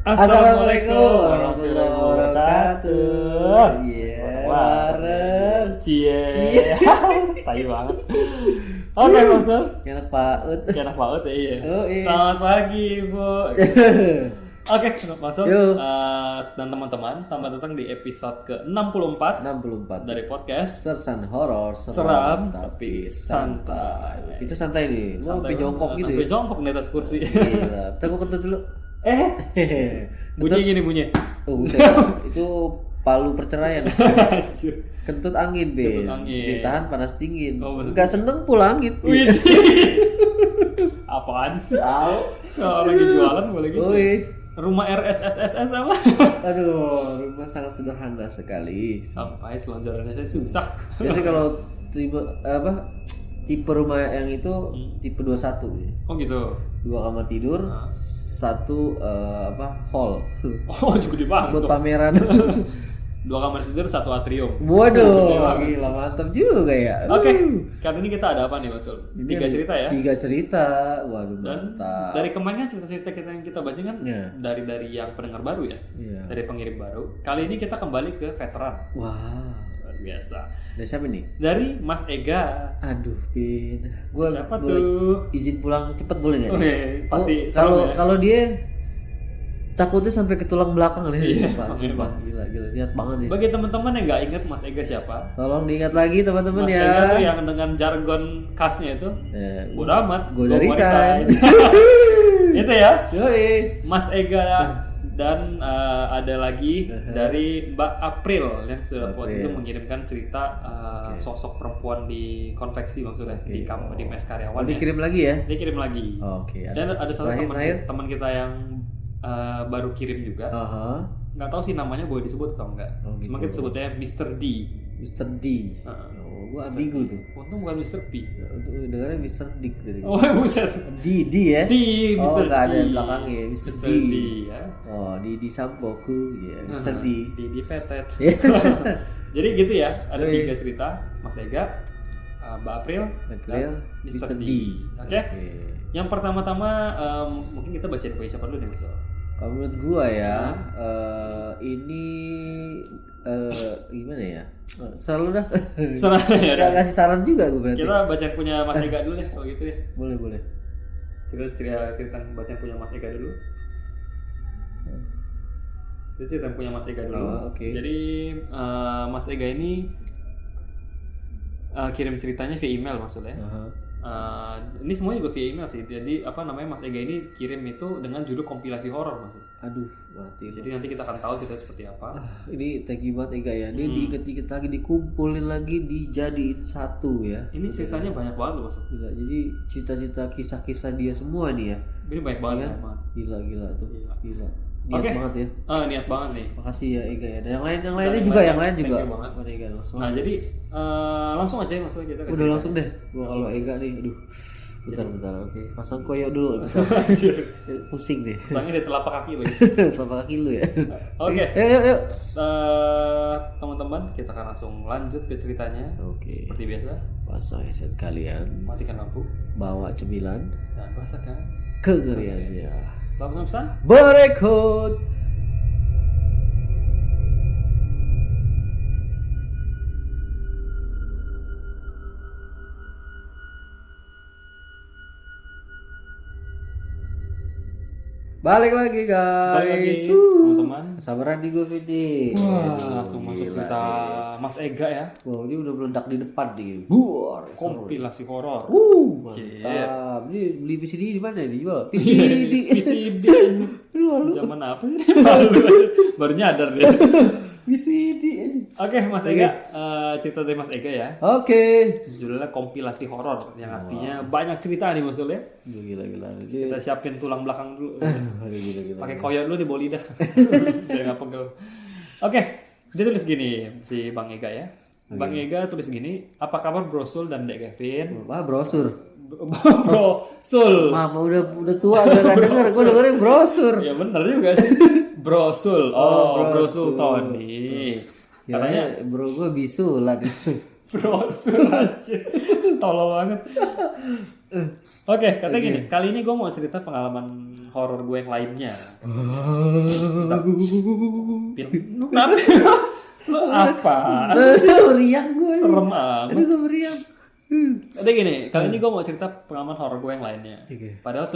Assalamualaikum warahmatullahi wabarakatuh. Bareng. Cie. Tai banget. Oke, Maksud. Enak Pak Ut. Enak banget ya, iya. Oh, iya. Selamat pagi, Bu. Oke, Maksud. Yuk. Dan teman-teman, selamat datang di episode ke-64 64 dari podcast Sersan Horor Seram tapi Santai. Itu santai nih. Mau Santai jongkok banget. gitu Sampai ya. jongkok di atas kursi. Gila. Kita kentut dulu. Bunyi gini bunyi. Oh, buset. Itu palu perceraian. Kentut angin, Be. Kentut angin. Ditahan panas dingin. Oh, bener. Enggak seneng pulang angin. Wih. Apaan sih? Kalau lagi jualan boleh gitu. Wih. Rumah RSSSS apa? Aduh, rumah sangat sederhana sekali. Sampai selonjorannya saya susah. Biasanya kalau tipe rumah yang itu tipe 21 ya. Oh gitu. 2 kamar tidur, 1 hall. Oh juga di banget. Buat pameran. 2 kamar tidur, 1 atrium. Waduh, gila mantap juga ya. Oke, kali ini kita ada apa nih Mas Sul? 3 cerita ya. 3 cerita. Waduh, Dan mantap. dari kemarin kan cerita-cerita kita yang kita baca kan Ya. dari yang pendengar baru ya. Iya. Dari pengirim baru. Kali ini kita kembali ke veteran. Wah. Luar biasa. Dari siapa nih? Dari Mas Ega. Aduh, Pin. Gua Siapa boleh tuh? izin pulang cepet boleh nggak? Oke, pasti serem ya. Kalau dia takutnya sampai ke tulang belakang nih. Iya, Pak. makanya, Sumpah. Gila, niat banget nih. Bagi teman-teman yang nggak ingat Mas Ega siapa? Tolong diingat lagi teman-teman Mas ya. Ega tuh yang dengan jargon khasnya itu bodo amat, Gue dari resign. Itu ya, Yoi. Mas Ega dan ada lagi dari Mbak April yang sudah waktu itu mengirimkan cerita sosok perempuan di konveksi maksudnya di mes karyawan. Dikirim lagi ya? Dia kirim lagi. Oke. Dan ada satu teman kita yang baru kirim juga. Nggak tahu sih namanya boleh disebut atau enggak. Cuma kita sebutnya Mr. D. Mr. D. Gua ambigu tuh. Untung bukan Mr. P. Untuk dengarnya Mr. Dick tadi. Oh buset. D ya? D, Mr. Nggak ada D. belakangnya. Mr. D. ya. Oh, di Sampoku ya. Mr. D. Di Petet. Jadi gitu ya. Ada 3 cerita. Mas Ega, Mbak April, dan Mr. D. Oke. Yang pertama-tama mungkin kita bacain puisi siapa dulu nih Mas? Kalau menurut gua ya, ini gimana ya? Selalu dah. Saran ya. Gak kasih saran juga gua berarti. Kita bacain punya Mas Ega dulu deh kalau gitu ya. Boleh. Kita cerita bacain punya Mas Ega dulu. Kita cerita punya Mas Ega dulu. Oke. Jadi Mas Ega ini kirim ceritanya via email maksudnya. Ini semua juga via email sih. Jadi Mas Ega ini kirim itu dengan judul kompilasi horor maksud. Aduh, mati. Jadi nanti kita akan tahu cerita seperti apa. Ini thank you banget Ega ya. Dia diinget-inget lagi, dikumpulin lagi, dijadiin satu ya. Ini ceritanya banyak banget loh maksud. Gila. Jadi cita-cita kisah-kisah dia semua nih ya. Ini banyak banget ya. Gila tuh. Gila. Niat Oke. banget ya. Niat banget nih. Makasih ya Ega ya. Dan yang lainnya juga. Thank you banget. Ega, Nah jadi langsung aja Mas kita udah langsung deh. Gua kalau Ega nih, aduh. Bentar. Oke. Pasang koyo dulu. Pusing deh. Pasangnya di telapak kaki loh. Telapak kaki lu ya. Oke. Yuk. Teman-teman, kita akan langsung lanjut ke ceritanya. Oke. Seperti biasa. Pasang headset kalian. Matikan lampu. Bawa cemilan. Dan rasakan kengeriannya. Setelah pesan berikut. Balik lagi guys. Teman-teman. Sabaran nih gue Vidi. Wah, langsung masuk cerita Mas Ega ya. Wow, ini udah meledak di depan nih. Buar. Kompilasi horor. Mantap. Ini beli PCD di mana nih jual? PCD. PCD. Zaman apa nih? Baru nyadar deh. PCD. Oke, Mas Ega, cerita dari Mas Ega ya. Oke. Judulnya kompilasi horor, yang artinya banyak cerita nih maksudnya. Gila. Kita siapin tulang belakang dulu. Gila. Pakai koyor dulu di bawah lidah. Biar nggak pegel. Oke, dia tulis gini si Bang Ega ya. Bang Ega tulis gini, apa kabar Bro Sul dan Dek Kevin? Wah, brosur. Bro Sul. Mama udah tua gak denger, gue dengerin brosur. Ya benar juga sih. Bro Sul. Bro Sul Tony. Katanya bro gue bisu lah gitu. Bro Sul aja. Tolol banget. Oke, katanya gini, kali ini gue mau cerita pengalaman horor gue yang lainnya. Lu kenapa? Lu apa? Meriang gue. Serem amat. Aduh, gue meriang. Ada gini, kali ini gue mau cerita pengalaman horor gue yang lainnya. Oke. Padahal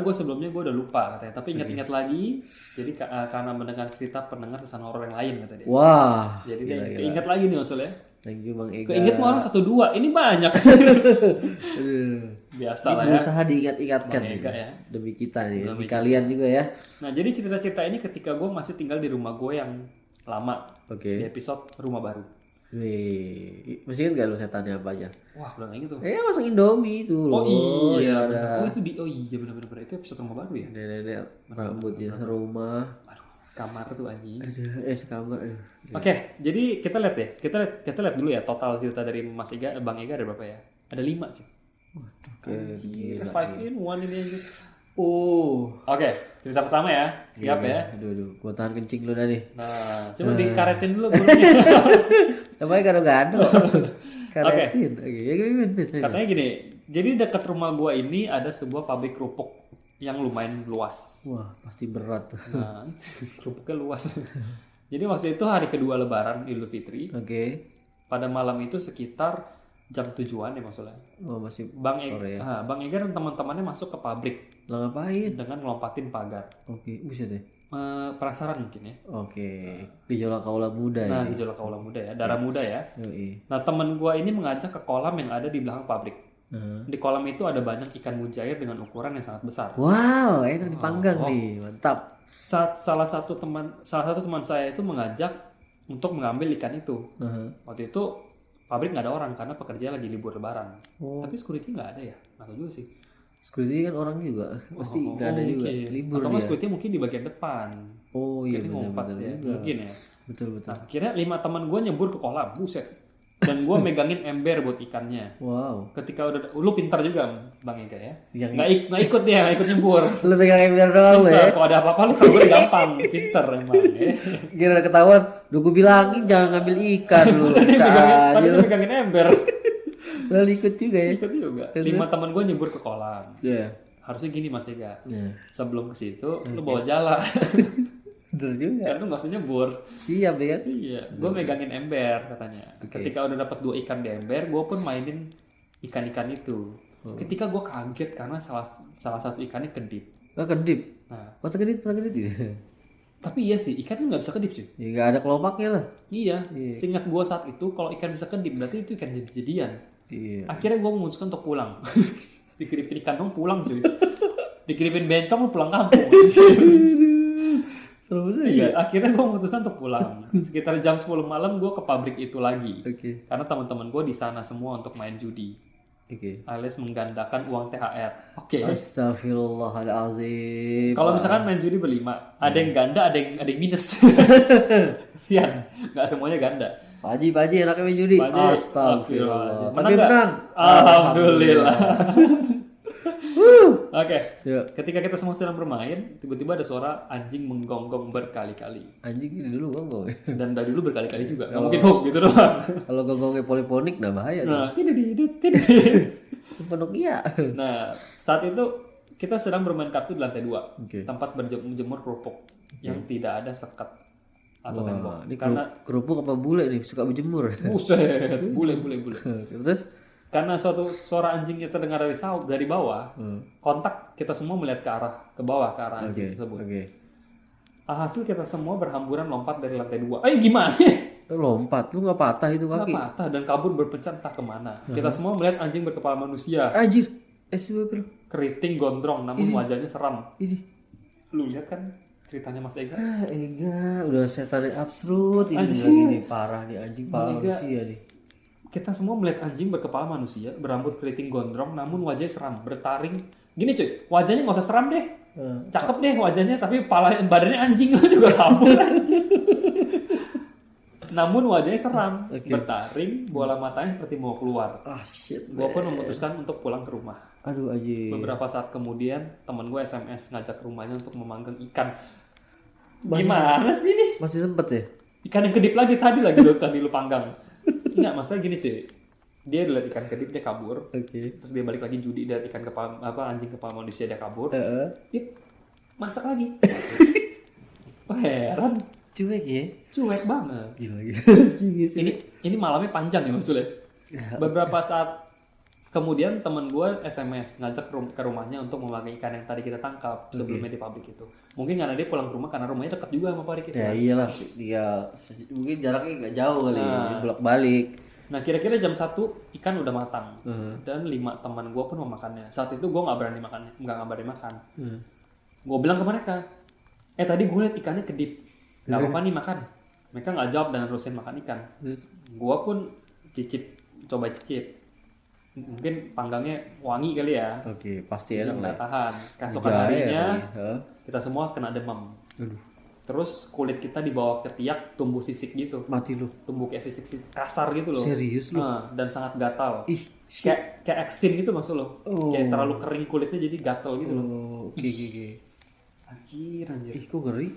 gue sebelumnya gue udah lupa katanya, tapi ingat-ingat lagi. Jadi karena mendengar cerita pendengar kesan horor yang lain kata dia. Wah. Jadi dia keinget lagi nih maksudnya. Thank you Bang Ega. Keinget mau orang 1-2, ini banyak. Aduh. Biasa Ini lah ya. berusaha diingat-ingatkan Bang Ega nih. ya. Demi kita nih, Demi demi kalian juga ya. Nah jadi cerita-cerita ini ketika gue masih tinggal di rumah gue yang lama. Di Oke. episode rumah baru. Wih, masih ingat gak lu setannya apa aja? Wah udah kayak gitu. Masak Indomie itu loh. Oh iya. Ada. Oh iya benar-benar itu episode rumah baru ya. Nenek rambutnya serumah. Aduh, kamar tuh anjing. Aduh, sekamar. Aduh. Oke, jadi kita lihat ya. Kita lihat dulu ya total cerita dari Mas Ega, Bang Ega ada berapa ya? Ada 5 sih. Oke. Anjir, gila, 5 in 1 ini aja. Oh. Oke, cerita pertama ya. Siap ya. Aduh, gua tahan kencing lu dah nih. Nah, coba dikaretin dulu burungnya. Namanya gado-gado. Karetin. Oke. Ya gimana? Katanya gini, jadi dekat rumah gua ini ada sebuah pabrik kerupuk yang lumayan luas. Wah, pasti berat. Nah, kerupuknya luas. Jadi waktu itu hari kedua Lebaran Idul Fitri. Oke. Pada malam itu sekitar jam 7-an ya maksudnya. Oh, masih Bang sore ya. Bang Ega dan teman-temannya masuk ke pabrik Lah ngapain? dengan ngelompatin pagar. Oke, buset deh. Penasaran mungkin ya. Oke. Gejolak kaula muda ya. Nah, gejolak kaula muda ya, darah muda ya. Yoi. Nah, teman gua ini mengajak ke kolam yang ada di belakang pabrik. Nah. Di kolam itu ada banyak ikan mujair dengan ukuran yang sangat besar. Wow, enak dipanggang nih. Mantap. Salah satu teman saya itu mengajak untuk mengambil ikan itu. Waktu itu pabrik nggak ada orang karena pekerja lagi libur Lebaran. Oh. Tapi security nggak ada ya, nggak tahu juga sih. Security kan orang juga, pasti nggak ada juga. Mungkin. Libur Atau dia. security mungkin di bagian depan. Oh iya Kayaknya ngompat benar-benar ya, juga. mungkin ya. Betul betul. Nah, akhirnya 5 teman gue nyebur ke kolam, buset. Dan gue megangin ember buat ikannya. Wow. Ketika udah, lu pintar juga Bang Ega ya. Yang Nggak ikut dia, nggak ikut nyebur. lu pegang ember doang lu ya. Kalau ada apa-apa lu kabur gampang, pinter emang. Ya. Kira ketahuan, udah gue bilangin jangan ngambil ikan lu. Bisa aja Tadi lu. megangin ember. Lalu ikut juga ya. Ikut juga. 5 teman gue nyebur ke kolam. Iya. Harusnya gini Mas Ega. Iya. Sebelum ke situ, lu bawa jala. Betul juga. Kan lu nggak usah nyebur. Siap ya kan? Iya, gue megangin ember katanya. Ketika udah dapat 2 ikan di ember, gue pun mainin ikan-ikan itu. Ketika gue kaget karena salah satu ikannya kedip. Oh, kedip. Nah, Masa kedip gitu. tapi iya sih, ikannya nggak bisa kedip sih. Ya nggak ada kelopaknya lah. Iya, seingat gue saat itu kalau ikan bisa kedip berarti itu ikan jadi-jadian. Iya. Akhirnya gue memutuskan untuk pulang. Dikirimin ikan dong pulang cuy. Dikirimin bencong lu pulang kampung. Seru juga. Iya, akhirnya gue memutuskan untuk pulang. Sekitar jam 10 malam gue ke pabrik itu lagi. Oke. Karena teman-teman gue di sana semua untuk main judi. Oke. Alias menggandakan uang THR. Oke. Astagfirullahaladzim. Kalau misalkan main judi berlima, ada yang ganda, ada yang minus. Kasian, nggak semuanya ganda. Pak Haji enaknya main judi. Pak Haji, Astagfirullah. menang Tapi nggak? menang. Alhamdulillah. Oke. Yuk. Ketika kita semua sedang bermain, tiba-tiba ada suara anjing menggonggong berkali-kali. Anjing ini dulu gonggong. Dan dari dulu berkali-kali juga. Nggak mungkin hook gitu doang. Kalau gonggongnya polifonik nah bahaya tuh. Nah, tidak. Itu Nokia. Nah, saat itu kita sedang bermain kartu di lantai 2, Oke. tempat menjemur kerupuk yang tidak ada sekat atau tembok. Ini Karena kerupuk apa bule nih suka berjemur. buset, bule. Terus Karena suatu suara anjing itu terdengar dari bawah, kontak kita semua melihat ke bawah ke arah anjing tersebut. Oke. Alhasil kita semua berhamburan lompat dari lantai 2. Gimana? Lompat, lu nggak patah itu Nggak kaki? patah dan kabur berpencar entah kemana. Kita semua melihat anjing berkepala manusia, Anjir, SW bro. keriting gondrong, namun wajahnya seram. Ini. Lu lihat kan ceritanya Mas Ega? Ega, udah setan absurd ini Anjing. lagi nih parah nih anjing Bang pala Ega. manusia nih. Kita semua melihat anjing berkepala manusia, berambut keriting gondrong, namun wajahnya seram, bertaring. Gini cuy, wajahnya nggak usah seram deh, cakep deh wajahnya, tapi badannya anjing juga kabur anjing. Namun wajahnya seram, bertaring, bola matanya seperti mau keluar. Ah shit. Gue pun memutuskan untuk pulang ke rumah. Aduh anjing. Beberapa saat kemudian teman gue SMS ngajak ke rumahnya untuk memanggang ikan. Gimana sih ini? Masih sempet ya? Ikan yang kedip lagi tadi lu panggang. Enggak, masalah gini sih. Dia lihat ikan kedip, dia kabur. Oke. Terus dia balik lagi judi, dia ikan kepala anjing kepala manusia, dia kabur. Dia masak lagi. Wah, heran. Cuek ya. Cuek banget. Gila. Ini malamnya panjang ya maksudnya. Beberapa saat kemudian teman gue SMS ngajak ke rumahnya untuk memakai ikan yang tadi kita tangkap sebelumnya di pabrik itu. Mungkin karena dia pulang ke rumah karena rumahnya dekat juga sama pabrik itu. Ya iyalah, dia mungkin jaraknya nggak jauh kali, bolak-balik. Nah kira-kira jam 1 ikan udah matang dan 5 teman gue pun memakannya. Saat itu gue nggak berani makan. Gue bilang ke mereka, tadi gue liat ikannya kedip, nggak apa-apa nih makan. Mereka nggak jawab dan terusin makan ikan. Gue pun coba cicip. Mungkin panggangnya wangi kali ya. Oke, pasti enak lah. Tahan. Keesokan harinya kita semua kena demam. Terus kulit kita dibawa ke tiak tumbuh sisik gitu. Mati lu. Tumbuh kayak sisik kasar gitu loh. Serius lu? Dan sangat gatal. Ih, kayak eksim gitu maksud lo. Kayak terlalu kering kulitnya jadi gatal gitu loh. Oke. Anjir. Ih, kok ngeri?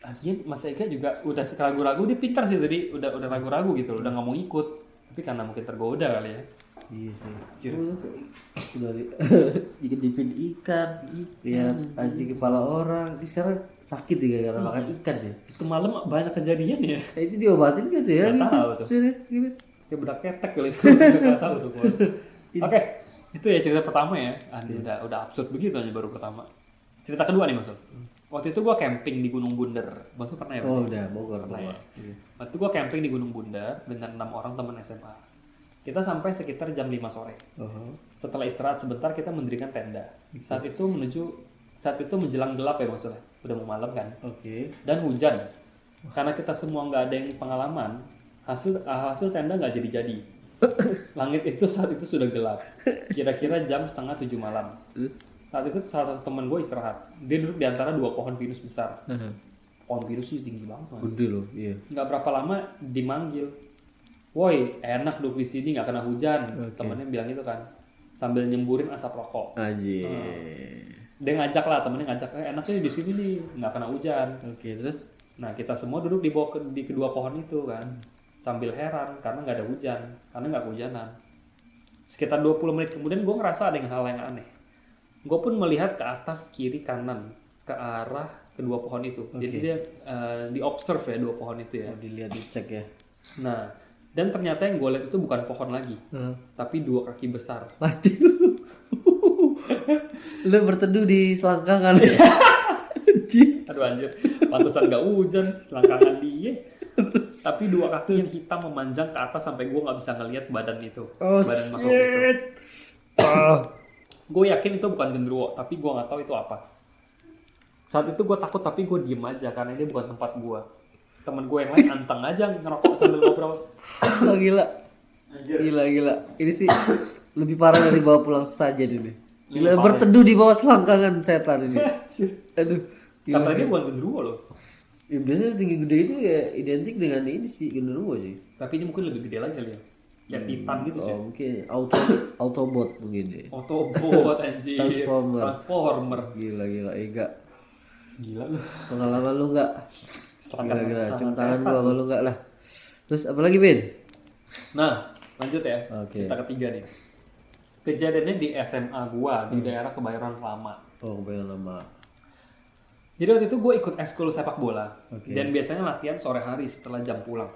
Lagian Mas Ega juga udah ragu-ragu, dia pintar sih tadi, udah ragu-ragu gitu loh, udah nggak mau ikut. Tapi karena mungkin tergoda kali ya. Iya sih. Udah dipin ikan, lihat anjing kepala orang. Ini sekarang sakit ya karena makan ikan ya. Itu malam banyak kejadian ya. Itu diobatin gitu ya? Nggak tahu tuh. Gimana? Kayak bedak ketek kali itu. Nggak tahu tuh. Oke, itu ya cerita pertama ya. Udah absurd begitu aja baru pertama. Cerita kedua nih Mas. Waktu itu gue camping di Gunung Bunder. Mas pernah ya? Oh udah, Bogor. Pernah ya. Waktu itu gue camping di Gunung Bunder dengan 6 orang teman SMA. Kita sampai sekitar jam 5 sore. Setelah istirahat sebentar kita mendirikan tenda. Saat itu menjelang gelap ya maksudnya. Udah mau malam kan. Oke. Dan hujan. Karena kita semua nggak ada yang pengalaman, hasil tenda nggak jadi-jadi. Langit itu saat itu sudah gelap. Kira-kira jam 6:30 malam. Saat itu salah satu teman gue istirahat. Dia duduk di antara 2 pohon pinus besar. Pohon pinus itu tinggi banget. Gede loh, iya. Nggak berapa lama dimanggil. Woi, enak duduk di sini nggak kena hujan. Temennya bilang gitu kan, sambil nyemburin asap rokok. Dia ngajak lah, temennya ngajak, enaknya di sini nih, nggak kena hujan. Oke, terus? Nah kita semua duduk di kedua pohon itu kan, sambil heran karena nggak ada hujan, karena nggak kehujanan. Sekitar 20 menit kemudian gue ngerasa ada hal yang aneh. Gue pun melihat ke atas, kiri, kanan, ke arah kedua pohon itu. Jadi dia di observe ya 2 pohon itu ya. Dilihat, dicek ya. Nah, dan ternyata yang gue lihat itu bukan pohon lagi, tapi 2 kaki besar. Pasti lu berteduh di selangkangan. Aduh anjir, pantesan gak hujan, selangkangan dia. Tapi 2 kaki yang hitam memanjang ke atas sampai gue nggak bisa ngelihat badan itu, badan makhluk itu. Gue yakin itu bukan genderuwo, tapi gue nggak tahu itu apa. Saat itu gue takut tapi gue diem aja karena ini bukan tempat gue. Temen gue yang lain anteng aja ngerokok sambil ngobrol. Gila. Gila. Ini sih lebih parah dari bawa pulang saja ini. Gila, berteduh di bawah selangkangan setan ini. Aduh. Kata dia bukan genderuwo loh. Ya, biasanya tinggi gede itu ya identik dengan ini sih genderuwo sih. Tapi ini mungkin lebih gede lagi kali ya. Kayak Titan gitu sih. Mungkin Autobot mungkin ya. Autobot anjir. Transformer. Gila Ega. Gila lu. Pengalaman lu enggak? Gila. Cium tangan gua sama lu enggak lah. Terus apa lagi, Ben? Nah, lanjut ya. Okay. Cerita ketiga nih. Kejadiannya di SMA gua di daerah Kebayoran Lama. Oh, Kebayoran Lama. Jadi waktu itu gue ikut ekskul sepak bola. Dan biasanya latihan sore hari setelah jam pulang.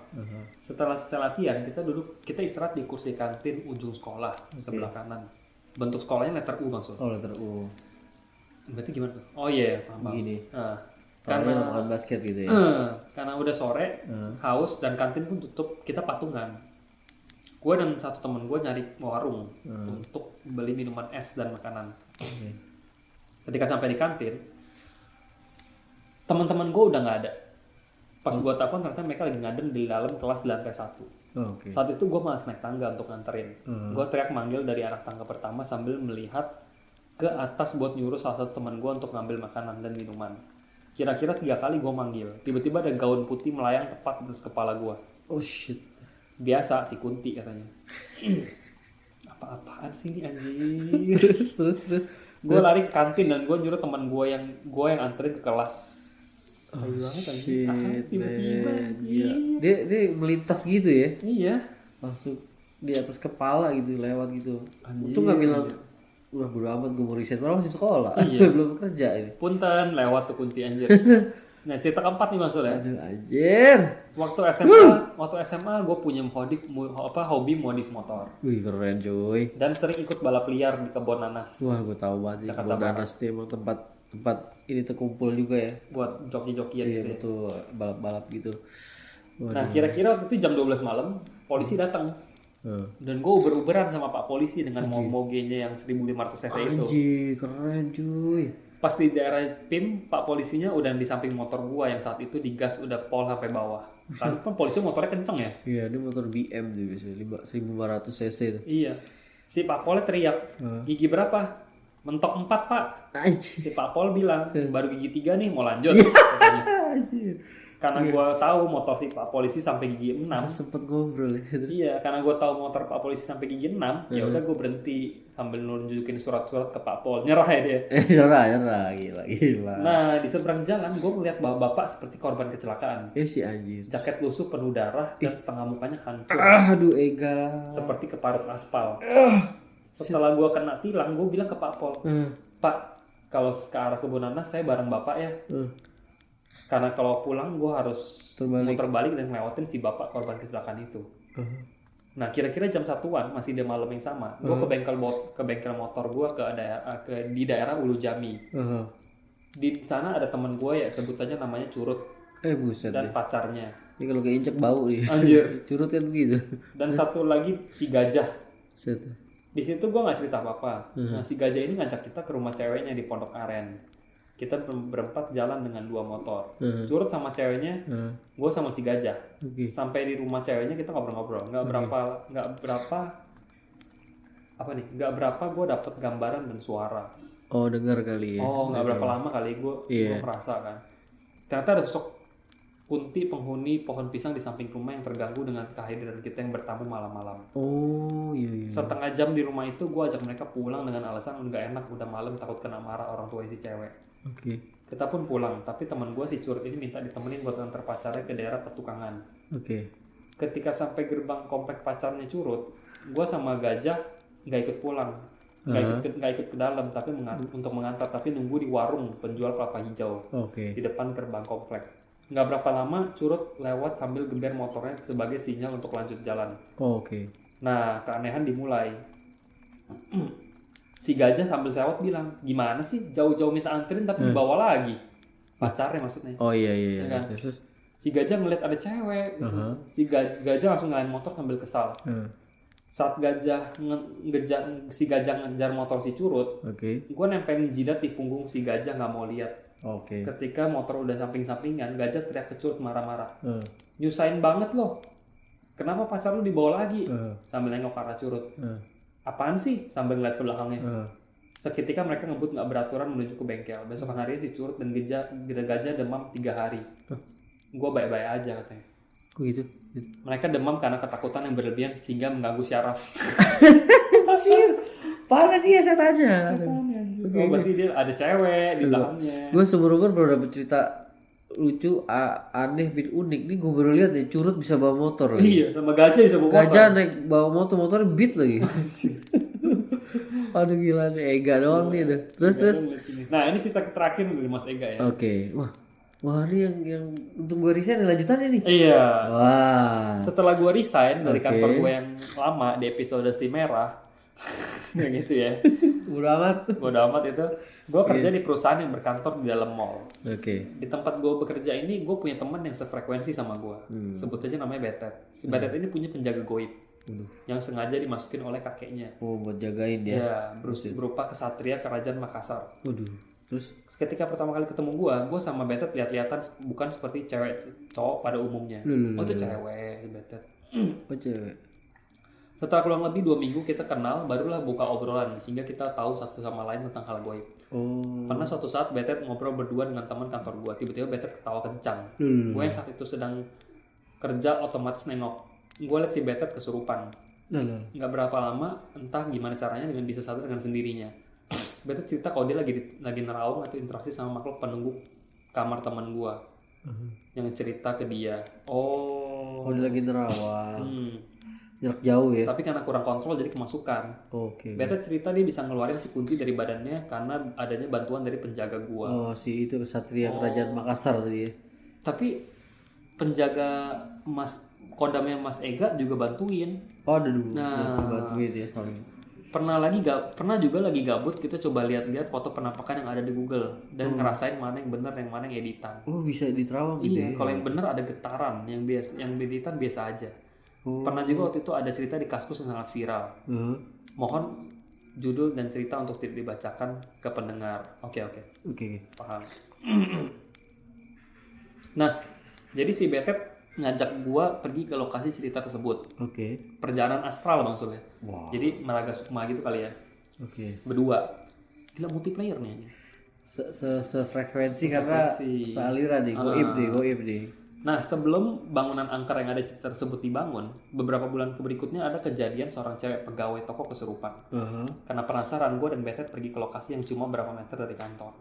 Setelah latihan kita istirahat di kursi kantin ujung sekolah sebelah kanan. Bentuk sekolahnya letter U maksud. Oh, letter U. Berarti gimana tuh? Oh iya, paham. Begini. Karena lapangan basket gitu ya. Karena udah sore, haus dan kantin pun tutup, kita patungan. Gue dan satu temen gue nyari warung untuk beli minuman es dan makanan. Ketika sampai di kantin, teman-teman gue udah nggak ada. Pas gue telepon ternyata mereka lagi ngadem di dalam kelas di lantai 1. Saat itu gue malas naik tangga untuk nganterin. Gue teriak manggil dari arah tangga pertama sambil melihat ke atas buat nyuruh salah satu teman gue untuk ngambil makanan dan minuman. Kira-kira 3 kali gue manggil. Tiba-tiba ada gaun putih melayang tepat di atas kepala gue. Oh shit. Biasa si Kunti katanya. Apa-apaan sih ini anjir. Terus. Gue lari ke kantin dan gue nyuruh teman gue yang anterin ke kelas. Shit, tiba-tiba dia melintas gitu ya? Iya. Langsung di atas kepala gitu lewat gitu. Untung nggak bilang udah bodo amat gue mau riset, malah masih sekolah. Belum kerja ini. Punten lewat tuh kunti anjir. Nah cerita keempat nih maksudnya. Aduh anjir. Waktu SMA gue punya hobi modif motor. Wih keren cuy. Dan sering ikut balap liar di kebun nanas. Wah gue tahu banget kebun nanas tuh emang tempat ini terkumpul juga ya. Buat joki-jokian Iya gitu. betul, balap-balap gitu. Nah kira-kira waktu itu jam 12 malam polisi datang. Dan gue uber-uberan sama Pak Polisi dengan mogenya yang 1500 cc itu. Anjir keren cuy. Pas di daerah PIM, Pak Polisinya udah di samping motor gua yang saat itu digas udah pol sampai bawah. Karena kan polisi motornya kenceng ya. Iya dia motor BM tuh biasanya 1500 cc tuh. Iya. Si Pak Polnya teriak, gigi berapa? Mentok 4 Pak. Anjir. Si Pak Pol bilang, baru gigi 3 nih mau lanjut. Katanya. Anjir. Karena gua tahu motor si Pak Polisi sampai gigi 6. Sempet ngobrol ya. Terus Iya, karena gua tahu motor Pak Polisi sampai gigi 6, ya udah gua berhenti sambil nunjukin surat-surat ke Pak Pol. Nyerah ya dia. nyerah gila. Nah, di seberang jalan gua melihat bapak seperti korban kecelakaan. Si anjir. Jaket lusuh penuh darah dan setengah mukanya hancur. Aduh Ega. Seperti keparut aspal. Setelah gua kena tilang, gua bilang ke Pak Pol, Pak, kalau ke arah kebun nanas saya bareng bapak ya. Karena kalau pulang gue harus muter balik dan ngelewatin si bapak korban kecelakaan itu. Nah kira-kira jam 1-an masih di malam yang sama, gue ke bengkel motor gue di daerah Ulu Jami. Di sana ada teman gue ya, sebut saja namanya Curut. Buset dan deh. pacarnya. Ini kalau keinjek bau nih. Anjir. Curut kan begitu. Dan satu lagi si Gajah. Set. Di situ gue nggak cerita apa-apa. Nah si Gajah ini ngajak kita ke rumah ceweknya di Pondok Aren. Kita berempat jalan dengan 2 motor. Curut sama ceweknya, gue sama si Gajah. Sampai di rumah ceweknya kita ngobrol-ngobrol. Nggak berapa gue dapet gambaran dan suara. Oh dengar kali ya. Nggak berapa lama kali gue merasa kan. Ternyata ada sosok Kunti penghuni pohon pisang di samping rumah yang terganggu dengan kehadiran kita yang bertamu malam-malam. Oh iya. Setengah jam di rumah itu gue ajak mereka pulang dengan alasan nggak enak udah malam takut kena marah orang tua si cewek. Kita pun pulang, tapi teman gue si Curut ini minta ditemenin buat antar pacarnya ke daerah Petukangan. Ketika sampai gerbang komplek pacarnya Curut, gue sama Gajah nggak ikut pulang, nggak ikut ke dalam, tapi untuk mengantar, tapi nunggu di warung penjual kelapa hijau di depan gerbang komplek. Nggak berapa lama Curut lewat sambil geber motornya sebagai sinyal untuk lanjut jalan. Nah keanehan dimulai. Si Gajah sambil sewot bilang, gimana sih jauh-jauh minta anterin tapi dibawa lagi. Pacarnya maksudnya. Iya. Kan? Si Gajah ngeliat ada cewek. Si Gajah langsung ngalahin motor sambil kesal. Saat si Gajah ngejar motor si Curut, gue nempelin jidat di punggung si Gajah nggak mau lihat. Ketika motor udah samping-sampingan, Gajah teriak ke Curut marah-marah. Nyusahin banget loh. Kenapa pacar lu dibawa lagi? Sambil nengok ke arah Curut. Apaan sih? Sambil ngeliat ke belakangnya. Seketika mereka ngebut nggak beraturan menuju ke bengkel. Besok hari si Curut dan Gajah demam 3 hari. Gue baik-baik aja katanya. Kok gitu? Mereka demam karena ketakutan yang berlebihan sehingga mengganggu syaraf. Parah dia saya tanya. Berarti dia ada cewek di belakangnya. Gue seumur-umur baru dapet cerita lucu, aneh, unik. Nih gue baru lihat deh, Curut bisa bawa motor lagi. Iya, sama Gajah bisa bawa motor. Gajah naik bawa motornya beat lagi. Aduh gila nih, Ega doang nih udah. Terus. Nah ini cerita terakhir dari Mas Ega ya. Wah ini yang untuk gue resign lanjutannya nih. Iya. Wah. Setelah gue resign dari kantor gue yang lama di episode si merah, kayak gitu ya. Bodo amat itu. Gue kerja di perusahaan yang berkantor di dalam mall. Di tempat gue bekerja ini, gue punya teman yang sefrekuensi sama gue. Sebut aja namanya Betet. Si Betet ini punya penjaga goib yang sengaja dimasukin oleh kakeknya. Buat jagain dia. Ya, berupa kesatria kerajaan Makassar. Terus ketika pertama kali ketemu gue sama Betet lihat-lihatan bukan seperti cowok pada umumnya. Itu cewek Betet. Cewek. Setelah kurang lebih 2 minggu kita kenal, barulah buka obrolan sehingga kita tahu satu sama lain tentang hal goib. Pernah suatu saat Betet ngobrol berdua dengan teman kantor gue, tiba-tiba Betet ketawa kencang. Gue yang saat itu sedang kerja otomatis nengok. Gue liat si Betet kesurupan. Nggak berapa lama, entah gimana caranya dengan bisa sadar dengan sendirinya. Betet cerita kalau dia lagi nerawang atau interaksi sama makhluk penunggu kamar teman gue. Yang cerita ke dia. Dia lagi nerawang. Jarak jauh ya. Tapi karena kurang kontrol jadi kemasukan. Oke. Betet cerita dia bisa ngeluarin si kunti dari badannya karena adanya bantuan dari penjaga gua. Oh, si itu kesatria kerajaan Makassar tadi ya. Tapi penjaga kodamnya Mas Ega juga bantuin. Oh, ada dulu. Nah. Yang bantuin ya saling. Pernah juga lagi gabut kita coba lihat-lihat foto penampakan yang ada di Google dan ngerasain mana yang benar yang mana yang editan. Oh, bisa di Terawang gitu Iya, ya. kalau yang benar ada getaran, yang editan biasa aja. Pernah juga waktu itu ada cerita di Kaskus yang sangat viral. Mohon judul dan cerita untuk tidak dibacakan ke pendengar. Oke. Paham. Nah, jadi si Betet ngajak gua pergi ke lokasi cerita tersebut. Oke. Perjalanan astral maksudnya. Wow. Jadi Meraga Sukma gitu kali ya. Oke. Berdua. Gila multiplayer nih. Sefrekuensi karena sealiran nih, goib nih. Nah, sebelum bangunan angker yang ada cerita tersebut dibangun, beberapa bulan berikutnya ada kejadian seorang cewek pegawai toko kesurupan. Karena penasaran, gue dan Betet pergi ke lokasi yang cuma berapa meter dari kantor.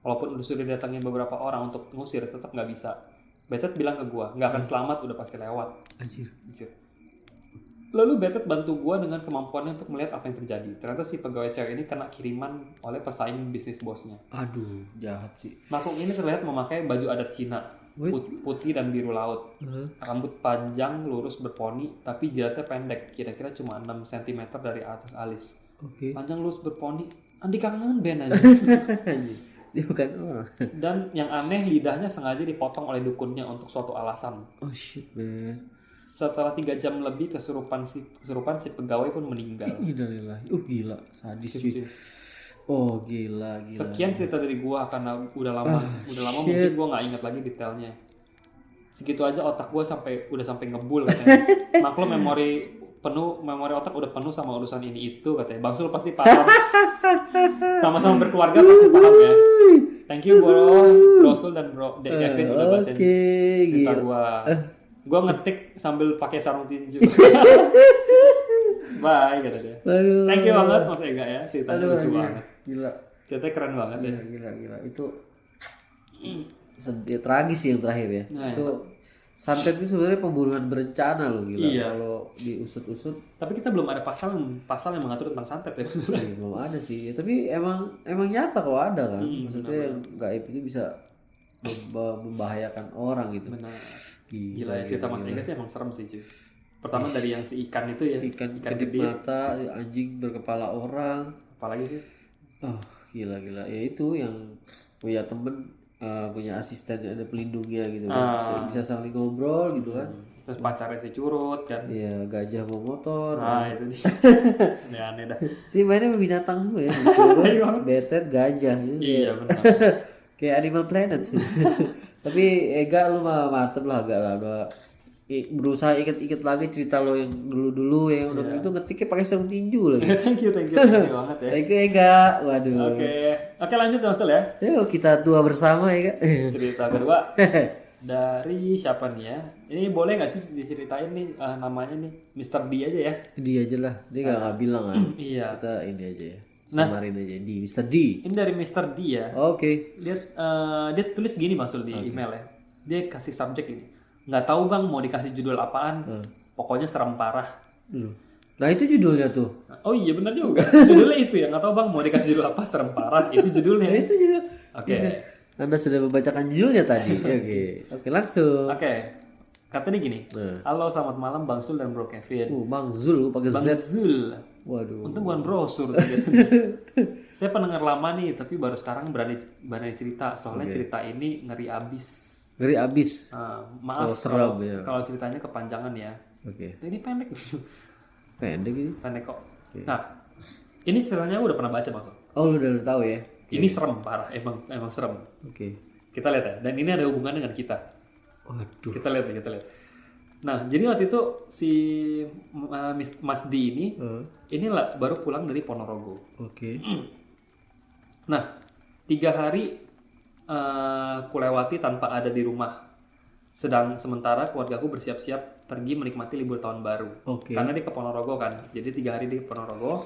Walaupun udah sudah datangin beberapa orang untuk ngusir, tetap nggak bisa. Betet bilang ke gue, nggak akan selamat, udah pasti lewat. Anjir. Lalu Betet bantu gue dengan kemampuannya untuk melihat apa yang terjadi. Ternyata si pegawai cewek ini kena kiriman oleh pesaing bisnis bosnya. Aduh, jahat sih. Makhluk ini terlihat memakai baju adat Cina, putih dan biru laut. Rambut panjang, lurus berponi, tapi jidatnya pendek, kira-kira cuma 6 cm dari atas alis. Panjang lurus berponi, Andi kangen Ben aja. Dia bukan orang. Dan yang aneh, lidahnya sengaja dipotong oleh dukunnya untuk suatu alasan. Oh shit, man. Setelah 3 jam lebih kesurupan si pegawai pun meninggal. Innalillahi. Gila, sadis cuy. Oh gila. Sekian cerita dari gua karena udah lama mungkin gua nggak ingat lagi detailnya. Segitu aja otak gua udah sampai ngebul katanya. Maklum memori otak udah penuh sama urusan ini itu katanya. Bang Sul pasti paham. Sama-sama berkeluarga pasti paham ya. Thank you Bro Sul dan Bro Kevin udah bacain cerita gua. Gua ngetik sambil pakai sarung tinju. Bye kata dia. Aduh. Thank you banget Mas Ega ya, ceritanya lucu banget. Gila. Ceritanya keren banget ya. Gila. Itu sedih, tragis sih yang terakhir ya. Nah, itu santet itu sebenarnya pembunuhan berencana loh gila. Iya. Kalau diusut-usut. Tapi kita belum ada pasal yang mengatur tentang santet ya. Belum ada sih. Tapi emang nyata kalau ada kan. Maksudnya yang gaib itu bisa membahayakan orang gitu. Benar. Gila ya, cerita Mas Ega sih emang serem sih cuy. Pertama dari yang si ikan itu ya. Ikan gede mata, anjing berkepala orang. Apalagi sih? Oh gila. Ya itu yang punya temen, punya asisten ada pelindungnya gitu kan. Bisa saling ngobrol gitu kan. Terus pacarnya si curut kan. Iya, gajah bawa motor. Nah itu dia. Aneh dah. Ini mainnya binatang semua ya. Curut, Betet, gajah. Iya benar. Kayak Animal Planet sih. Tapi Ega lu mah mantep lah agak lah. Udah berusaha ikat lagi cerita lo yang dulu yang udah itu ngetiknya pakai sarung tinju lagi. Thank you banget ya. Thank you Ega. Waduh. Oke lanjut Mas ya. Yuk kita tua bersama Ega. Cerita kedua dari siapa nih ya? Ini boleh nggak sih diceritain nih namanya nih Mr. D aja ya? Dia aja lah. Dia nggak bilang kan. Iya. Kita ini aja ya. Samarin aja di Mr. D. Ini dari Mr. D ya. Oke. Dia tulis gini maksud di email ya. Dia kasih subjek ini. Nggak tahu bang mau dikasih judul apaan. Pokoknya serem parah. Nah itu judulnya tuh. Oh iya benar juga. Judulnya itu ya. Nggak tahu bang mau dikasih judul apa serem parah. Itu judulnya. Itu judul. Oke. Anda sudah membacakan judulnya tadi. Oke langsung. Oke. Katanya gini. Halo selamat malam Bang Sul dan Bro Kevin. Bang Zul pakai Z. Bang Zul. Waduh. Untung bukan brosur. Saya pendengar lama nih, tapi baru sekarang berani cerita. Soalnya cerita ini ngeri abis. Maaf kalau ceritanya kepanjangan ya. Oke. Ini pendek. Pendek ini. Pendek kok. Nah, ini ceritanya udah pernah baca maksud. Oh lu udah tahu ya. Ini serem parah, emang serem. Oke. Kita lihat ya. Dan ini ada hubungannya dengan kita. Waduh. Kita lihat. Nah, jadi waktu itu si Mas D ini baru pulang dari Ponorogo. Oke. Nah, 3 hari kulewati tanpa ada di rumah. Sementara keluargaku bersiap-siap pergi menikmati libur tahun baru. Karena dia ke Ponorogo kan. Jadi 3 hari di Ponorogo.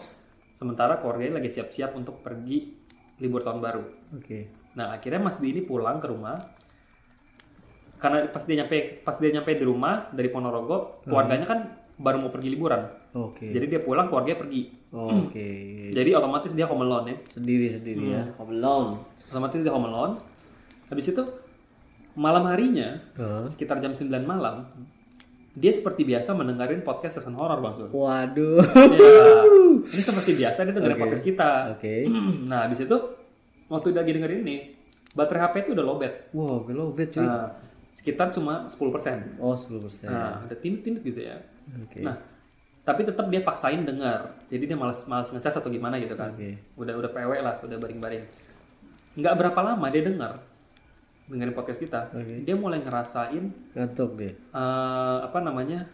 Sementara keluarganya lagi siap-siap untuk pergi libur tahun baru. Nah, akhirnya Mas D ini pulang ke rumah. Karena pas dia nyampe di rumah dari Ponorogo, keluarganya kan baru mau pergi liburan. Oke. Jadi dia pulang, keluarganya pergi. Oke. Jadi otomatis dia home alone ya. Sendiri ya. Home alone. Otomatis dia home alone. Habis itu malam harinya, Hah? sekitar jam 9 malam, dia seperti biasa mendengarin podcast season horror Bang Sul. Waduh. Ya, ini seperti biasa dia dengerin podcast kita. Oke. Nah, habis itu waktu dia lagi dengerin ini, baterai HP itu udah lowbat. Wow, lowbat cuy. Nah, sekitar cuma 10%. Oh, 10%. Nah, ada tindut-tindut gitu ya. Oke. Nah, tapi tetap dia paksain dengar. Jadi dia malas ngecas atau gimana gitu kan. Oke. Udah PW lah, udah baring-baring. Nggak berapa lama dia dengerin podcast kita. Oke. Dia mulai ngerasain Ngantuk deh. apa namanya?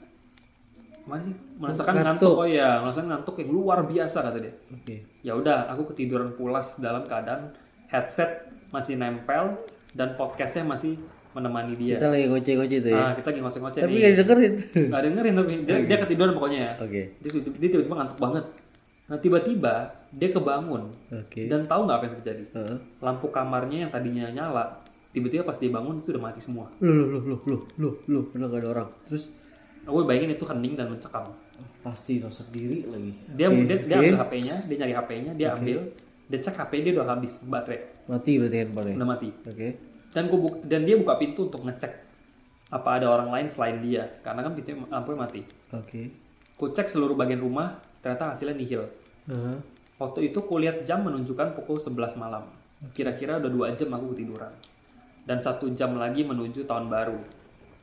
Mana sih? Merasakan Ngantuk. ngantuk. Oh iya, merasakan ngantuk yang luar biasa kata dia. Oke. Ya udah, aku ketiduran pulas dalam keadaan headset masih nempel dan podcastnya masih menemani dia. Kita lagi ngoceh-ngoceh tuh ya. Nah, kita lagi ngoceh-ngoceh Tapi nih. nggak didengerin. Nggak dengerin tapi dia ketiduran pokoknya ya. Oke. Dia tiba-tiba ngantuk banget. Nah tiba-tiba dia kebangun Oke. dan tahu nggak apa yang terjadi? Heeh. Lampu kamarnya yang tadinya nyala, tiba-tiba pas dia bangun itu udah mati semua. Loh, bener gak ada orang. Terus Aku bayangin itu hening dan mencekam. pasti lo sendiri lagi. Dia Oke, dia ambil HP-nya, dia nyari HP-nya, dia ambil, dia cek HP dia udah habis baterai, Mati berarti handphone-nya. udah mati. Oke. Dan dia buka pintu untuk ngecek apa ada orang lain selain dia, karena kan pintu lampunya mati. Oke. Ku cek seluruh bagian rumah, ternyata hasilnya nihil. Heeh. Waktu itu kulihat jam menunjukkan pukul 11 malam. Kira-kira udah 2 jam aku ketiduran. Dan 1 jam lagi menuju tahun baru.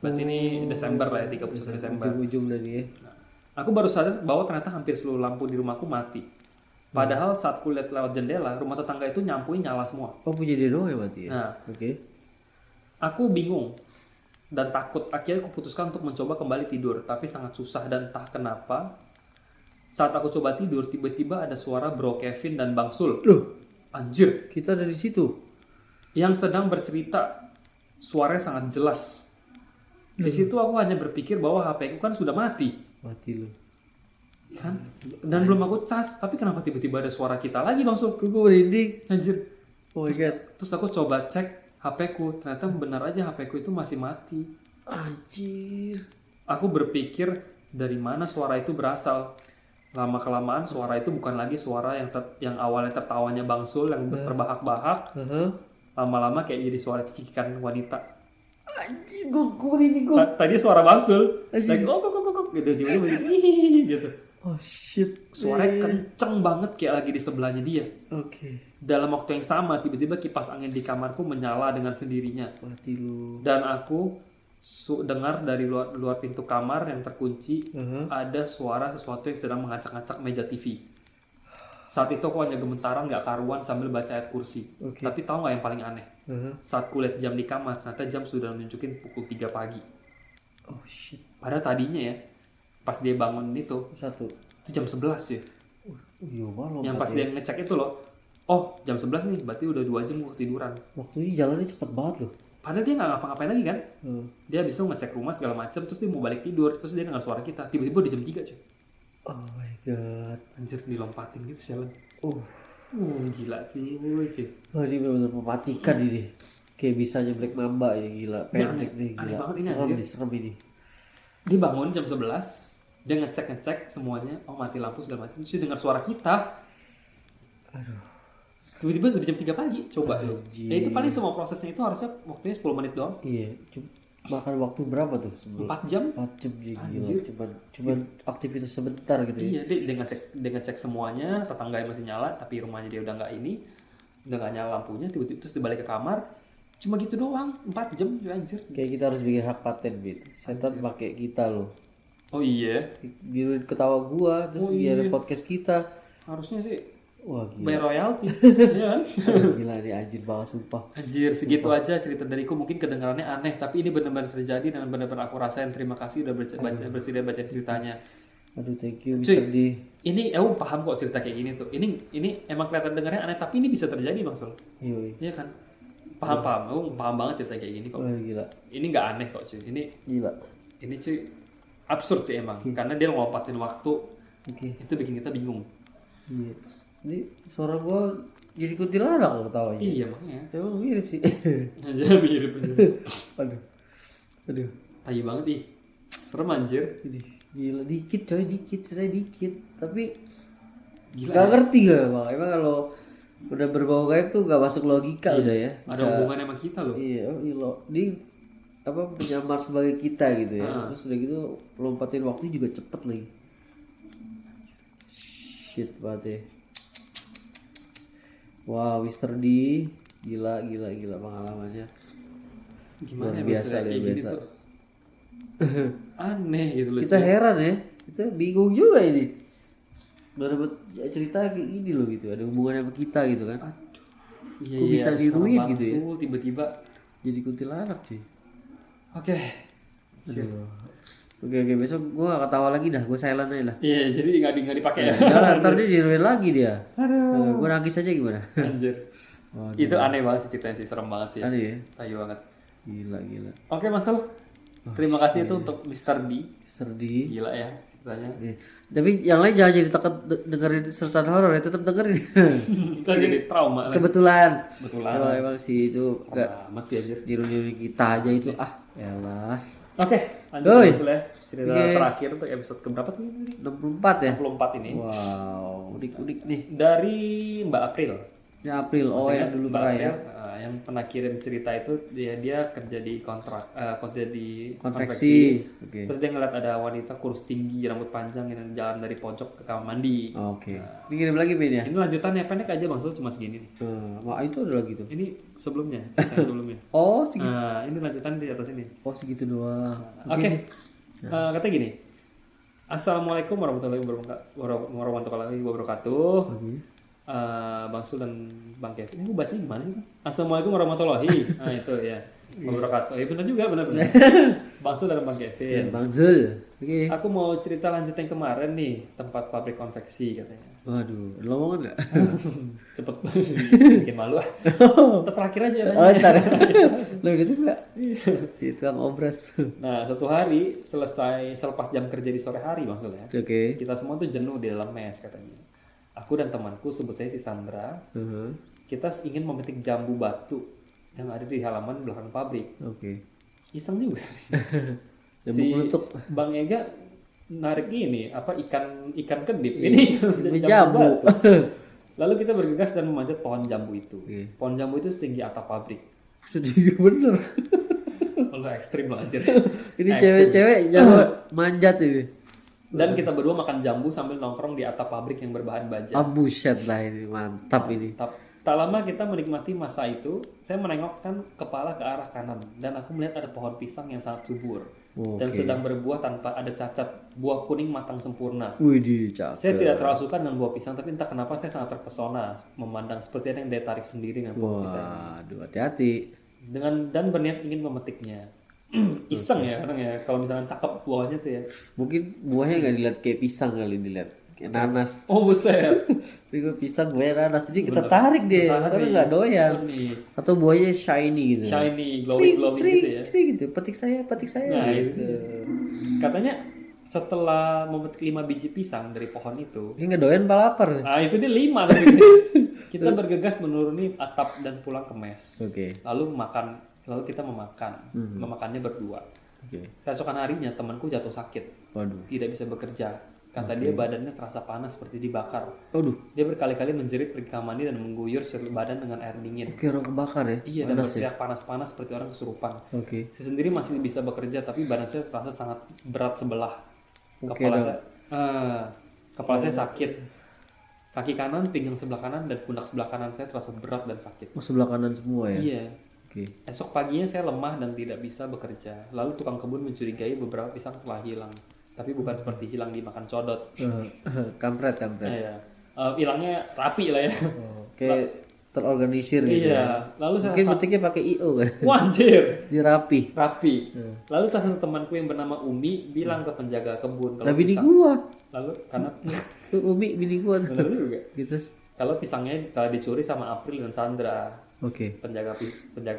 Berarti ini Desember lah ya, 31 Desember. Ujung-ujung dari ya. Aku baru sadar bahwa ternyata hampir seluruh lampu di rumahku mati. Padahal saat kulihat lewat jendela, rumah tetangga itu nyampuin nyala semua. Oh, punya dia doang ya mati ya? Nah, Oke. aku bingung dan takut. Akhirnya aku putuskan untuk mencoba kembali tidur. Tapi sangat susah dan entah kenapa. Saat aku coba tidur, tiba-tiba ada suara Bro Kevin dan Bang Sul. Loh, Anjir, kita ada di situ. yang sedang bercerita. Suaranya sangat jelas. Di situ aku hanya berpikir bahwa HP ku kan sudah mati. Mati lu. Kan? Dan belum aku cas, tapi kenapa tiba-tiba ada suara kita lagi Bang Sul? Gue merinding. Anjir. Oh my god. Terus aku coba cek HP ku, ternyata benar aja HP ku itu masih mati. Anjir. Aku berpikir dari mana suara itu berasal. Lama-kelamaan suara itu bukan lagi suara yang awalnya tertawanya Bang Sul yang terbahak-bahak. Heeh. Lama-lama kayak jadi suara cikikan wanita. Anjir, gue merinding gue. Tadi suara Bang Sul, Anjir. like kok gitu, tiba-tiba hihihi gitu. Oh shit. Suaranya kenceng banget kayak lagi di sebelahnya dia. Oke. Dalam waktu yang sama, tiba-tiba kipas angin di kamarku menyala dengan sendirinya. Mati lu. Dan aku dengar dari luar pintu kamar yang terkunci, ada suara sesuatu yang sedang mengacak-ngacak meja TV. Saat itu aku hanya gemetaran gak karuan sambil baca ayat kursi. Oke. Tapi tahu gak yang paling aneh? Saat kulihat jam di kamar, ternyata jam sudah menunjukin pukul 3 pagi. Oh shit. Padahal tadinya ya, pas dia bangun itu Satu. jam 11 cuy. Iya malam. Yang pas dia ngecek itu loh, oh jam 11 nih, berarti udah 2 jam gue ketiduran. Waktunya jalannya cepet banget loh. Padahal dia gak ngapa-ngapain lagi kan. Dia habis itu ngecek rumah segala macam, terus dia mau balik tidur, terus dia dengar suara kita. Tiba-tiba udah jam 3 cuy. Oh my god. Anjir, dilompatin gitu sialan. Gila cuy. Oh ini benar-benar mematikan ini. Kayak bisanya Black Mamba ini gila. Pendek nih aneh gila. banget ini, Serem anjir. nih, serem ini. Dia bangun jam 11, dia ngecek semuanya, oh mati lampu segala macam, terus dia dengar suara kita. Aduh. Tiba-tiba udah jam 3 pagi, coba lu. Anjir. Ya itu paling semua prosesnya itu harusnya waktunya 10 menit doang. Iya. Makan waktu berapa tuh? 4 jam? 4 jam ya Anjir. gila. Cuman aktivitas sebentar gitu ya. Iya, dia ngecek semuanya, tetangganya masih nyala, tapi rumahnya dia udah nggak nyala lampunya, tiba-tiba terus dia balik ke kamar. Cuma gitu doang, 4 jam ya anjir. Kayak kita harus bikin hak paten, Bin. Setan pakai kita loh. Oh iya, Biarin ketawa gua, terus biarin podcast kita. harusnya sih Wah gila. bayar royalti. Ya kan? Gila nih anjir banget sumpah. Anjir, segitu aja cerita dariku. Mungkin kedengarannya aneh, tapi ini benar-benar terjadi dan benar-benar aku rasain. Terima kasih udah bersedia baca ceritanya. Aduh thank you Mr. D. Ini aku paham kok cerita kayak gini tuh. Ini emang kelihatan dengarnya aneh, tapi ini bisa terjadi Bang Sul. Iya. Iya kan? Paham. Aku paham banget cerita kayak gini kok. Wah gila. Ini nggak aneh kok cuy. Gila. Ini cuy absurd sih emang. Karena dia ngopatin waktu. Oke. Itu bikin kita bingung. Iya. Ini suara gua jadi kuntilanak kalau ketawanya. Iya makanya. Emang mirip sih. Aja mirip aja. Aduh. Tai banget ih. Serem anjir. Ini. Gila dikit coy, saya dikit. Tapi Gila gak ya. ngerti gak bang. Emang kalau udah berbau gaib tuh gak masuk logika udah ya. Ada hubungannya sama kita loh. Iya, oh iya loh. Di apa penyamar sebagai kita gitu ya. Terus udah gitu lompatin waktu juga cepet lagi. Shit banget ya. Wow, Mr. D gila pengalamannya. Gimana Luar ya biasa, kayak luar gini biasa. tuh. Aneh gitu loh. Kita heran ya, kita bingung juga ini. Udah dapet cerita kayak gini loh gitu, ada hubungannya sama kita gitu kan. Iya, Kok bisa niruin sekarang gitu ya? Bangsul tiba-tiba. Jadi kuntilanak cuy. Oke. Aduh. Oke, besok gue gak ketawa lagi dah, gue silent aja lah. Iya, jadi nggak dipakai ya. Jangan, ntar dia niruin lagi dia. Gue nangis aja gimana? Anjir. Waduh. Itu aneh banget sih ceritanya sih, serem banget sih. Aneh ya? Tayu banget. Gila. Oke, Mas Al. Terima kasih itu untuk Mr. D. Sedih. Gila ya ceritanya. Tapi yang lain jangan jadi takut dengerin sersan horor ya, tetap dengerin. Kita jadi trauma lah. Kebetulan. Kebetulan. Kalau emang sih itu gak Amat sih anjir. niru-niru kita aja itu yalah. Oke, lanjut Oi. Mas Al ya. Cerita Oke. terakhir untuk episode keberapa tuh ini? 64 ya? 64 ini. Wow, unik nih. Dari Mbak April. Ya April, yang dulu Mbak pernah ya. April, yang pernah kirim cerita itu dia kerja di kerja di Konveksi. Oke. Terus dia ngeliat ada wanita kurus tinggi, rambut panjang yang jalan dari pojok ke kamar mandi. Oke. Ini kirim lagi Ben ya? Ini lanjutannya pendek aja Bang Sul, cuma segini nih. Wah, itu ada lagi tuh. Ini sebelumnya, cerita yang sebelumnya. Oh, segitu. Nah, ini lanjutan di atas ini. Oh, segitu doang. Oke. Katanya gini. Assalamualaikum warahmatullahi wabarakatuh. Bang Sul dan Bang Kevin. Ini gue baca gimana sih? Assalamualaikum warahmatullahi. Nah, itu ya. Wabarakatuh. Ya benar juga, benar. Bang Sul dan Bang Kevin. Bang Zul. Oke. Aku mau cerita lanjut yang kemarin nih, tempat pabrik konveksi katanya. Waduh, lo mau enggak? Cepet bikin malu. Terakhir aja. Oh, ntar. Lo gitu enggak? Itu yang obras. Nah, suatu hari selepas jam kerja di sore hari maksudnya. Oke. Kita semua tuh jenuh di dalam mes katanya. Aku dan temanku, sebut saya si Sandra, kita ingin memetik jambu batu yang ada di halaman belakang pabrik. Oke. Iseng juga. Jambu Si penutup. Bang Ega narik ini apa ikan kedip ini Jambu. batu. Lalu kita bergegas dan memanjat pohon jambu itu. Oke. Pohon jambu itu setinggi atap pabrik. Sedih bener. Lo ekstrim lah anjir. Ini cewek-cewek jangan manjat ini. Dan kita berdua makan jambu sambil nongkrong di atap pabrik yang berbahan baja. Buset lah ini, mantap ini. Tak lama kita menikmati masa itu, saya menengokkan kepala ke arah kanan dan aku melihat ada pohon pisang yang sangat subur dan sedang berbuah tanpa ada cacat, buah kuning matang sempurna. Wih, cakep. Saya tidak terlalu suka dengan buah pisang, tapi entah kenapa saya sangat terpesona memandang seperti ada yang daya tarik sendiri dengan buah pisang. Waduh, hati-hati. Dan berniat ingin memetiknya. Iseng ya kadang ya, kalau misalnya cakep buahnya tuh ya. Mungkin buahnya nggak dilihat kayak pisang kali dilihat kayak nanas. Oh buset. Tapi gue pisang buahnya nanas jadi kita tarik deh, karena nggak doyan. Nih, Atau buahnya shiny gitu. shiny, glowing gitu ya. Gitu. Petik saya. Nah, gitu. Katanya setelah memetik 5 biji pisang dari pohon itu, Ini nggak doyan apa lapar. nah itu dia 5 tadi. Kita bergegas menuruni atap dan pulang ke mes. Oke. Lalu kita memakannya berdua. Oke. Keesokan harinya temanku jatuh sakit, Waduh. tidak bisa bekerja. Kata dia badannya terasa panas seperti dibakar. Waduh. Dia berkali-kali menjerit pergi ke kamar mandi dan mengguyur seluruh badan dengan air dingin. Kayak orang kebakar ya. Iya, dan berteriak panas-panas seperti orang kesurupan. Oke. Saya sendiri masih bisa bekerja, tapi badan saya terasa sangat berat sebelah. Oke, Kepala saya sakit. Kaki kanan, pinggang sebelah kanan, dan pundak sebelah kanan saya terasa berat dan sakit. Oh, sebelah kanan semua ya. Iya. Oke. Esok paginya saya lemah dan tidak bisa bekerja. Lalu tukang kebun mencurigai beberapa pisang telah hilang. Tapi bukan seperti hilang dimakan codot. Kampret. Iya. Hilangnya rapi lah ya. Kayak terorganisir gitu. Iya. Lalu saya Mungkin betiknya pakai IO kan. Wanjir. Dia rapi. Rapi. Lalu salah satu temanku yang bernama Umi bilang ke penjaga kebun kalau Nah, bini pisang. gua. Lalu karena Tuh, Umi bini gua tuh. benar juga. Gitu. Kalau pisangnya telah dicuri sama April dan Sandra. Oke. Penjaga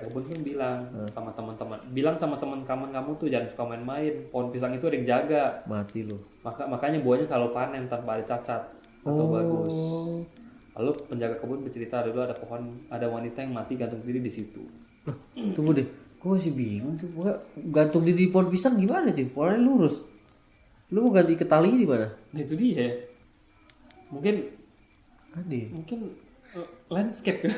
kebun pun bilang sama teman kamu tuh jangan suka main-main, pohon pisang itu ada yang jaga, Mati lu. makanya buahnya selalu panen tanpa ada cacat atau bagus. Lalu penjaga kebun bercerita dulu ada wanita yang mati gantung diri di situ. Loh, tunggu deh. Gua masih bingung tuh. Gua gantung diri di pohon pisang gimana cuy? Pohonnya lurus. Lu mau ganti ke tali di mana? Nah itu dia. Mungkin Aneh. landscape.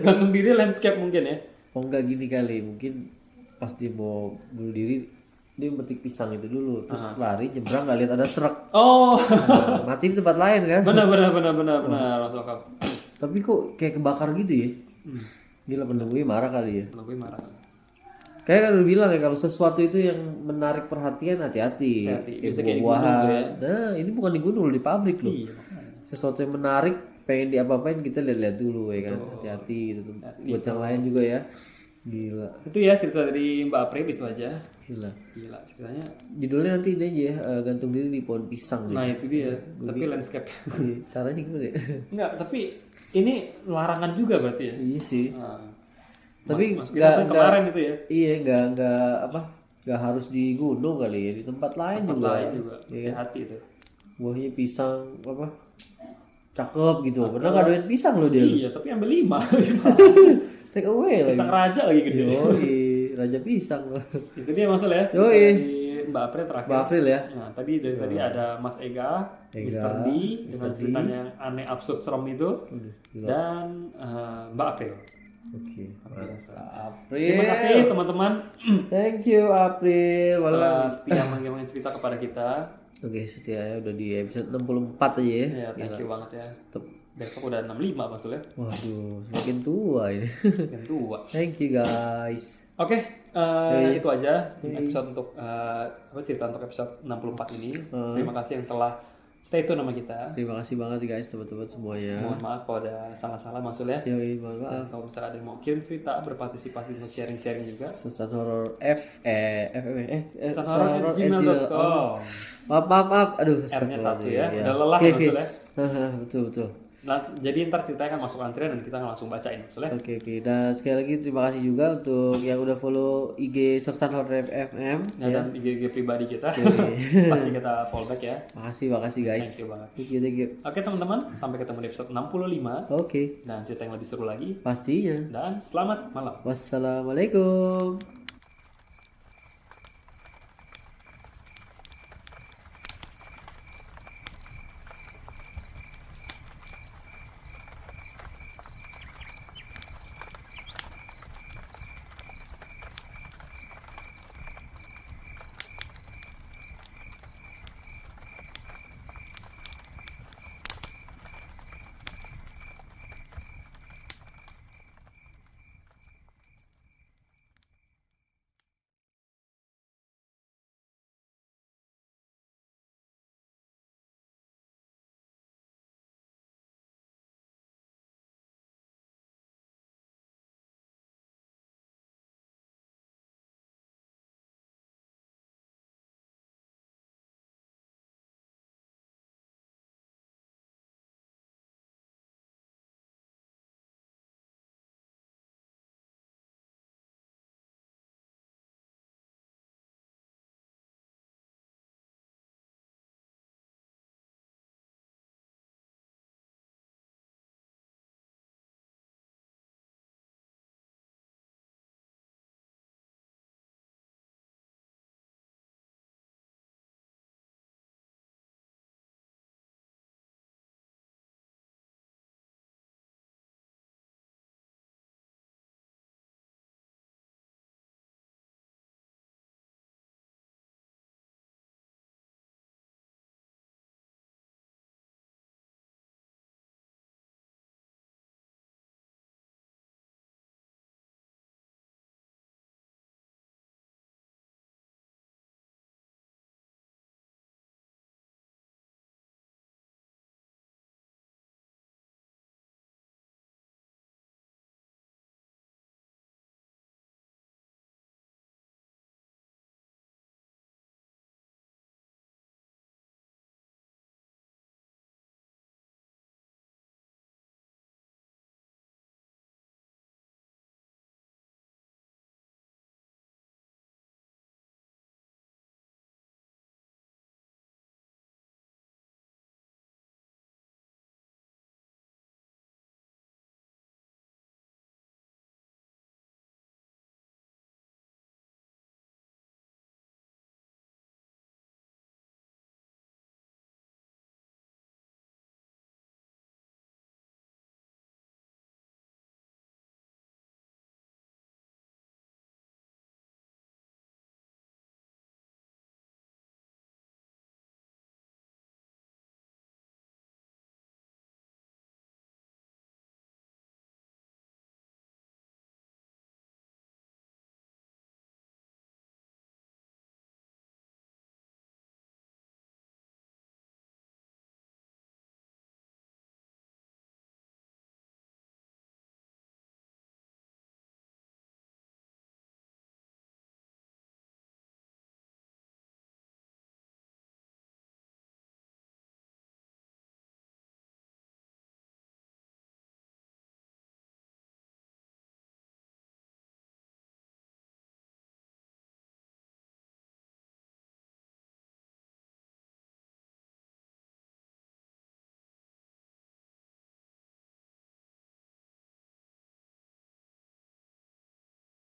Gantung diri landscape mungkin ya. Oh enggak gini kali, mungkin pas dia mau bunuh diri dia metik pisang itu dulu, terus lari nyebrang nggak lihat ada serak. Oh. Mati di tempat lain kan. benar masuk akal. Tapi kok kayak kebakar gitu ya? Gila, penunggunya marah kali ya. Gue marah. Kayak kan udah bilang ya, kalau sesuatu itu yang menarik perhatian hati-hati. Hati-hati. Kayak Bisa kayak di gunung buah-buahan. tuh ya. Nah, ini bukan di gunung, di pabrik loh. Iya, makanya. Sesuatu yang menarik, pengen diapa-apain kita lihat-lihat dulu ya kan. Hati-hati gitu. Buat yang lain juga ya. Gila. Itu ya cerita dari Mbak April itu aja. Gila. Gila ceritanya. Judulnya nanti ini aja ya, gantung diri di pohon pisang. Nah itu dia. Tapi landscape. Caranya gimana ya? Enggak, tapi ini larangan juga berarti ya. Iya sih. Nah, Tapi Mas kita kemarin itu ya. Iya, nggak harus di gunung kali ya, di tempat lain juga. Lain juga. Hati itu. Buahnya pisang apa? Cakep gitu. Pernah ngaduin pisang loh dia. Iya, tapi ambil 5. Take away lagi. Pisang raja lagi gede. Yoi, raja pisang. Itu dia masalah ya. Yoi. Dari Mbak April terakhir. Mbak April ya. Nah, dari tadi ada Mas Ega, Mr. D dengan ceritanya yang aneh absurd serem itu, dan Mbak April. Oke. Terima April. kasih teman-teman Thank you April. telah setia mengirimkan cerita kepada kita. Oke, setia ya, udah di episode 64 aja ya. Ya, thank you banget ya. Tetep. Besok udah 65 maksudnya. Waduh, semakin tua ini. Yang tua. Thank you guys. Oke, itu aja episode untuk cerita untuk episode 64 ini. Terima kasih yang telah stay tune sama kita. Terima kasih banget guys teman-teman semuanya. Mohon maaf kalau ada salah-salah maksudnya. Yoi, mohon maaf. Kalau misalnya ada yang mau kirim cerita, berpartisipasi untuk sharing-sharing juga. Sesan horor Sesanhoror@gmail.com. Maaf. Aduh, R-nya 1 ya. Iya. Udah lelah Oke. maksudnya. Betul. Nah, jadi ntar ceritanya akan masuk antrian dan kita akan langsung bacain maksudnya. Oke. Dan sekali lagi terima kasih juga untuk yang udah follow IG Sersan Horor FM. Ya, dan IG pribadi kita. Pasti kita fallback ya. Makasih guys. Thank you banget. Thank you. Oke teman-teman, sampai ketemu di episode 65 Oke. dan cerita yang lebih seru lagi. Pastinya. Dan selamat malam. Wassalamualaikum.